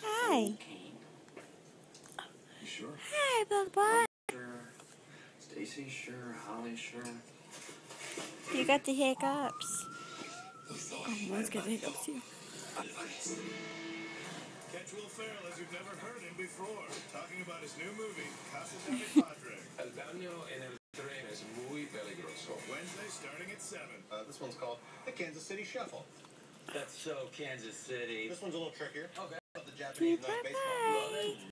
Hi. You sure? Hi, Bug Butt. Sure. Stacy, sure. Holly, sure. You got the hiccups. Oh, Mom's got the hiccups too. Catch Will Ferrell as you've never heard him before, talking about his new movie, Casa de mi Padre. El baño en el tren es muy peligroso. Wednesday starting at 7. This one's called the Kansas City Shuffle. That's so Kansas City. This one's a little trickier. Okay. The Japanese night baseball. Bye-bye.